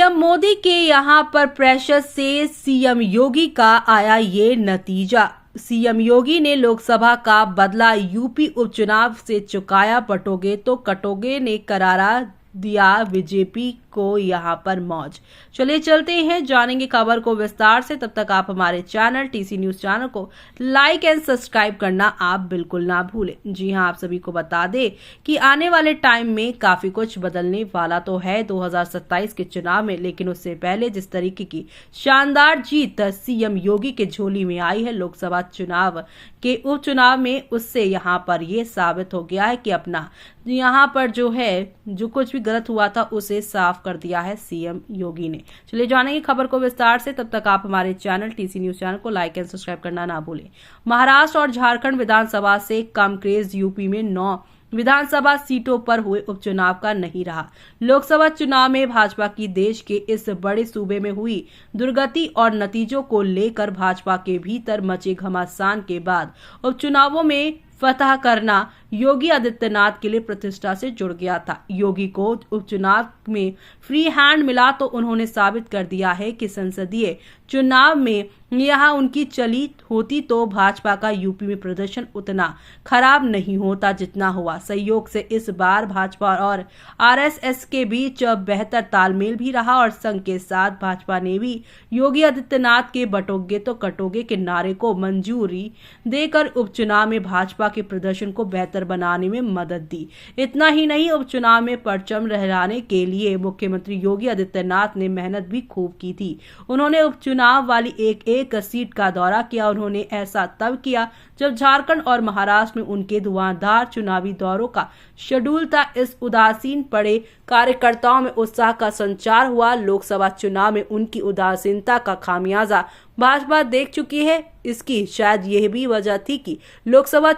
PM Modi के यहां पर प्रेशर से सीएम योगी का आया ये नतीजा। सीएम योगी ने लोकसभा का बदला यूपी उपचुनाव से चुकाया बटोगे तो कटोगे ने करारा दिया बीजेपी को यहां पर मौज। चलिए चलते हैं, जानेंगे खबर को विस्तार से। तब तक आप हमारे चैनल टीसी न्यूज चैनल को लाइक एंड सब्सक्राइब करना आप बिल्कुल ना भूलें। जी हां, आप सभी को बता दें कि आने वाले टाइम में काफी कुछ बदलने वाला तो है 2027 के चुनाव में, लेकिन उससे पहले जिस तरीके की शानदार जीत सीएम योगी के झोली में आई है लोकसभा चुनाव के उपचुनाव में, उससे यहाँ पर ये साबित हो गया है कि अपना यहाँ पर जो कुछ भी गलत हुआ था उसे साफ कर दिया है सीएम योगी ने। चलिए जानेंगे खबर को विस्तार से। तब तक आप हमारे चैनल टीसी न्यूज चैनल को लाइक एंड सब्सक्राइब करना ना भूलें। महाराष्ट्र और झारखंड विधानसभा से कम क्रेज यूपी में 9 विधानसभा सीटों पर हुए उपचुनाव का नहीं रहा। लोकसभा चुनाव में भाजपा की देश के इस बड़े सूबे में हुई दुर्गति और नतीजों को लेकर भाजपा के भीतर मचे घमासान के बाद उपचुनावों में फतह करना योगी आदित्यनाथ के लिए प्रतिष्ठा से जुड़ गया था। योगी को उपचुनाव में फ्री हैंड मिला तो उन्होंने साबित कर दिया है कि संसदीय चुनाव में यहां उनकी चली होती तो भाजपा का यूपी में प्रदर्शन उतना खराब नहीं होता जितना हुआ। सहयोग से इस बार भाजपा और आरएसएस के बीच बेहतर तालमेल भी रहा और संघ के साथ भाजपा ने भी योगी आदित्यनाथ के बटोगे तो कटोगे के नारे को मंजूरी देकर उपचुनाव में भाजपा के प्रदर्शन को बेहतर बनाने में मदद दी। इतना ही नहीं, उपचुनाव में परचम लहराने के लिए मुख्यमंत्री योगी आदित्यनाथ ने मेहनत भी खूब की थी। उन्होंने उपचुनाव वाली एक सीट का दौरा किया। उन्होंने ऐसा तब किया जब झारखंड और महाराष्ट्र में उनके धुआंधार चुनावी दौरों का शेड्यूल था। इस उदासीन पड़े कार्यकर्ताओं में उत्साह का संचार हुआ। लोकसभा चुनाव में उनकी उदासीनता का खामियाजा भाजपा देख चुकी है। इसकी शायद यह भी वजह थी कि लोकसभा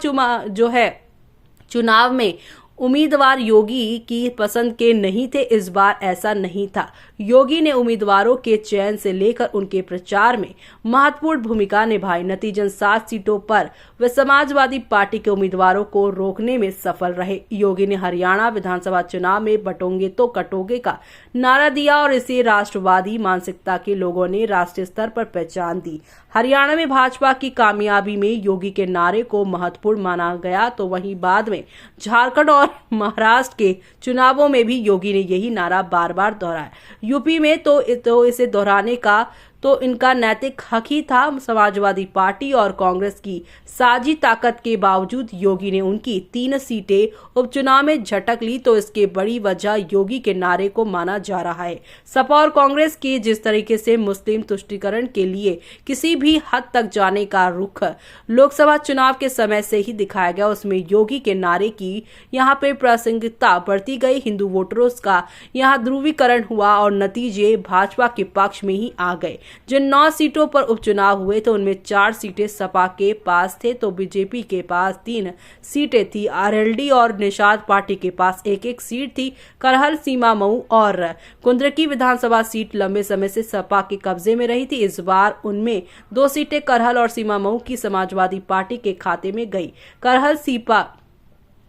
चुनाव में उम्मीदवार योगी की पसंद के नहीं थे। इस बार ऐसा नहीं था। योगी ने उम्मीदवारों के चयन से लेकर उनके प्रचार में महत्वपूर्ण भूमिका निभाई। नतीजन 7 सीटों पर वे समाजवादी पार्टी के उम्मीदवारों को रोकने में सफल रहे। योगी ने हरियाणा विधानसभा चुनाव में बटोगे तो कटोगे का नारा दिया और इसे राष्ट्रवादी मानसिकता के लोगों ने राष्ट्रीय स्तर पर पहचान दी। हरियाणा में भाजपा की कामयाबी में योगी के नारे को महत्वपूर्ण माना गया, तो वहीं बाद में झारखंड और महाराष्ट्र के चुनावों में भी योगी ने यही नारा बार बार दोहराया। यूपी में तो इसे दोहराने का तो इनका नैतिक हक ही था। समाजवादी पार्टी और कांग्रेस की साझी ताकत के बावजूद योगी ने उनकी 3 सीटें उपचुनाव में झटक ली, तो इसके बड़ी वजह योगी के नारे को माना जा रहा है। सपा और कांग्रेस के जिस तरीके से मुस्लिम तुष्टीकरण के लिए किसी भी हद तक जाने का रुख लोकसभा चुनाव के समय से ही दिखाया गया, उसमें योगी के नारे की यहाँ पे प्रासंगिकता बढ़ती गई। हिंदू वोटरों का यहाँ ध्रुवीकरण हुआ और नतीजे भाजपा के पक्ष में ही आ गए। जिन 9 सीटों पर उपचुनाव हुए थे उनमें 4 सीटें सपा के पास थे, तो बीजेपी के पास 3 सीटें थी। आरएलडी और निषाद पार्टी के पास 1-1 सीट थी। करहल, सीमा मऊ और कुंद्रकी विधानसभा सीट लंबे समय से सपा के कब्जे में रही थी। इस बार उनमें 2 सीटें करहल और सीमा मऊ की समाजवादी पार्टी के खाते में गई। करहल सीपा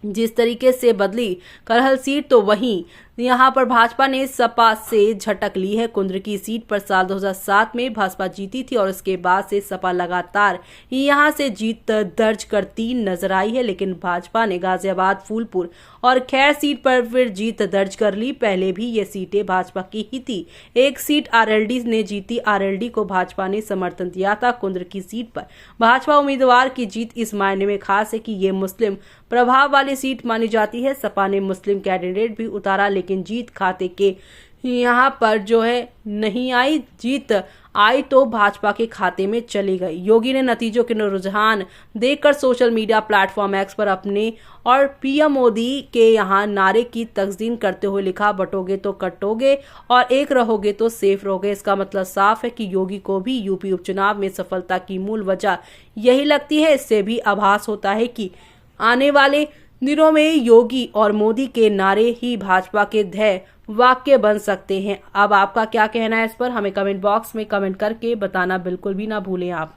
जिस तरीके से बदली करहल सीट, तो वहीं यहाँ पर भाजपा ने सपा से झटक ली है। कुंद्रकी सीट पर साल 2007 में भाजपा जीती थी और उसके बाद से सपा लगातार यहाँ से जीत दर्ज करती नजर आई है, लेकिन भाजपा ने गाजियाबाद, फूलपुर और खैर सीट पर फिर जीत दर्ज कर ली। पहले भी ये सीटें भाजपा की ही थी। 1 सीट आरएलडी ने जीती। आरएलडी को भाजपा ने समर्थन दिया था। कुंद्रकी सीट पर भाजपा उम्मीदवार की जीत इस मायने में खास है कि ये मुस्लिम प्रभाव वाली सीट मानी जाती है। सपा ने मुस्लिम कैंडिडेट भी उतारा, लेकिन जीत खाते के यहाँ पर नहीं आई। जीत आई तो भाजपा के खाते में चली गई। योगी ने नतीजों के रुझान देखकर सोशल मीडिया प्लेटफॉर्म एक्स पर अपने और पीएम मोदी के यहाँ नारे की तस्दीन करते हुए लिखा, बटोगे तो कटोगे और एक रहोगे तो सेफ रहोगे। इसका मतलब साफ है कि योगी को भी यूपी उपचुनाव में सफलता की मूल वजह यही लगती है। इससे भी आभास होता है कि आने वाले दिनों में योगी और मोदी के नारे ही भाजपा के ध्येय वाक्य बन सकते हैं। अब आपका क्या कहना है इस पर हमें कमेंट बॉक्स में कमेंट करके बताना बिल्कुल भी ना भूलें आप।